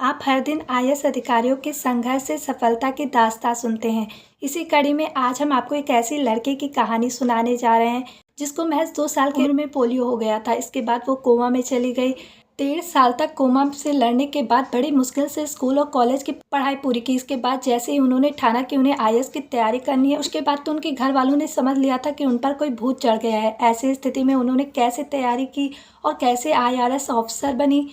आप हर दिन आईएएस अधिकारियों के संघर्ष से सफलता की दास्तां सुनते हैं। इसी कड़ी में आज हम आपको एक ऐसी लड़के की कहानी सुनाने जा रहे हैं जिसको महज 2 साल की उम्र में पोलियो हो गया था। इसके बाद वो कोमा में चली गई। 1.5 साल तक कोमा से लड़ने के बाद बड़ी मुश्किल से स्कूल और कॉलेज की पढ़ाई पूरी की। इसके बाद जैसे ही उन्होंने ठाना कि उन्हें आईएएस की तैयारी करनी है, उसके बाद तो उनके घर वालों ने समझ लिया था कि उन पर कोई भूत चढ़ गया है। ऐसी स्थिति में उन्होंने कैसे तैयारी की और कैसे आईआरएस ऑफिसर बनी,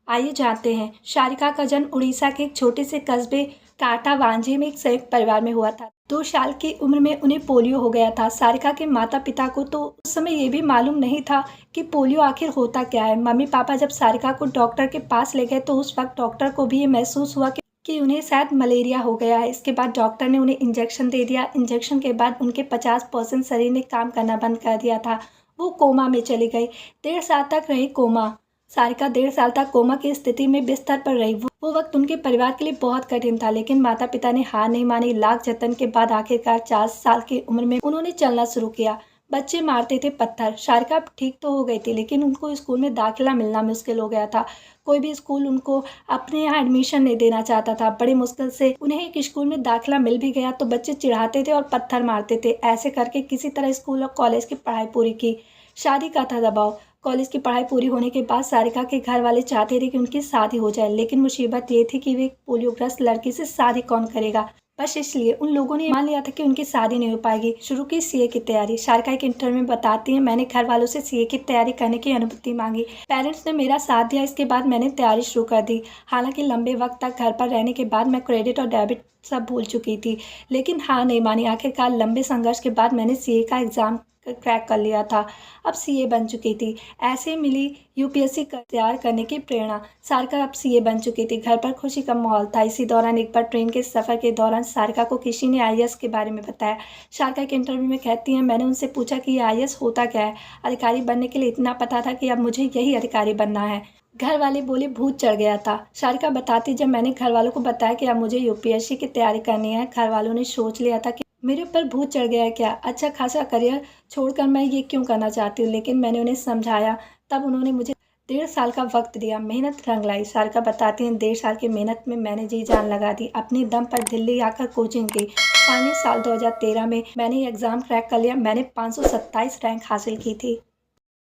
आइए जानते हैं। सारिका का जन्म उड़ीसा के एक छोटे से कस्बे कांटावांझे में एक संयुक्त परिवार में हुआ था। 2 साल की उम्र में उन्हें पोलियो हो गया था। सारिका के माता पिता को तो उस समय ये भी मालूम नहीं था कि पोलियो आखिर होता क्या है। मम्मी पापा जब सारिका को डॉक्टर के पास ले गए तो उस वक्त डॉक्टर को भी ये महसूस हुआ कि उन्हें शायद मलेरिया हो गया है। इसके बाद डॉक्टर ने उन्हें इंजेक्शन दे दिया। इंजेक्शन के बाद उनके 50% शरीर ने काम करना बंद कर दिया था। वो कोमा में चली गई। 1.5 साल तक रही कोमा। सारिका 1.5 साल तक कोमा की स्थिति में बिस्तर पर रही। वो वक्त उनके परिवार के लिए बहुत कठिन था, लेकिन माता पिता ने हार नहीं मानी। लाख जतन के बाद आखिरकार 4 साल की उम्र में उन्होंने चलना शुरू किया। बच्चे मारते थे पत्थर। सारिका ठीक तो हो गई थी, लेकिन उनको स्कूल में दाखिला मिलना मुश्किल हो गया था। कोई भी स्कूल उनको अपने यहाँ एडमिशन नहीं देना चाहता था। बड़ी मुश्किल से उन्हें एक स्कूल में दाखिला मिल भी गया तो बच्चे चिढ़ाते थे और पत्थर मारते थे। ऐसे करके किसी तरह स्कूल और कॉलेज की पढ़ाई पूरी की। शादी का था दबाव। कॉलेज की पढ़ाई पूरी होने के बाद सारिका के घर वाले चाहते थे कि उनकी शादी हो जाए, लेकिन मुसीबत ये थी कि वे पोलियोग्रस्त लड़की से शादी कौन करेगा। बस इसलिए उन लोगों ने मान लिया था कि उनकी शादी नहीं हो पाएगी। शुरू की सीए की तैयारी। सारिका एक इंटरव्यू में बताती है, मैंने घर वालों से सीए की तैयारी करने की अनुमति मांगी। पेरेंट्स ने मेरा साथ दिया। इसके बाद मैंने तैयारी शुरू कर दी। हालांकि लंबे वक्त तक घर पर रहने के बाद मैं क्रेडिट और डेबिट सब भूल चुकी थी, लेकिन हार नहीं मानी। आखिरकार लंबे संघर्ष के बाद मैंने सीए का एग्जाम क्रैक कर लिया था। अब सीए बन चुकी थी। ऐसे मिली यूपीएससी तैयार करने की प्रेरणा। सारिका अब सीए बन चुकी थी। घर पर खुशी का माहौल था। इसी दौरान एक बार ट्रेन के सफ़र के दौरान सारिका को किसी ने आईएएस के बारे में बताया। सारिका के इंटरव्यू में कहती हैं, मैंने उनसे पूछा कि ये आईएएस होता क्या है। अधिकारी बनने के लिए इतना पता था कि अब मुझे यही अधिकारी बनना है। घर वाले बोले भूत चढ़ गया था। सारिका बताती, जब मैंने घर वालों को बताया कि अब मुझे यूपीएससी की तैयारी करनी है, घर वालों ने सोच लिया था कि मेरे ऊपर भूत चढ़ गया है क्या। अच्छा खासा करियर छोड़कर मैं ये क्यों करना चाहती हूँ, लेकिन मैंने उन्हें समझाया। तब उन्होंने मुझे 1.5 साल का वक्त दिया। मेहनत रंग लाई। सारिका बताती हैं, 1.5 साल की मेहनत में मैंने जी जान लगा दी। अपने दम पर दिल्ली आकर कोचिंग की। फाइनली साल 2013 में मैंने एग्जाम क्रैक कर लिया। मैंने 527 रैंक हासिल की थी।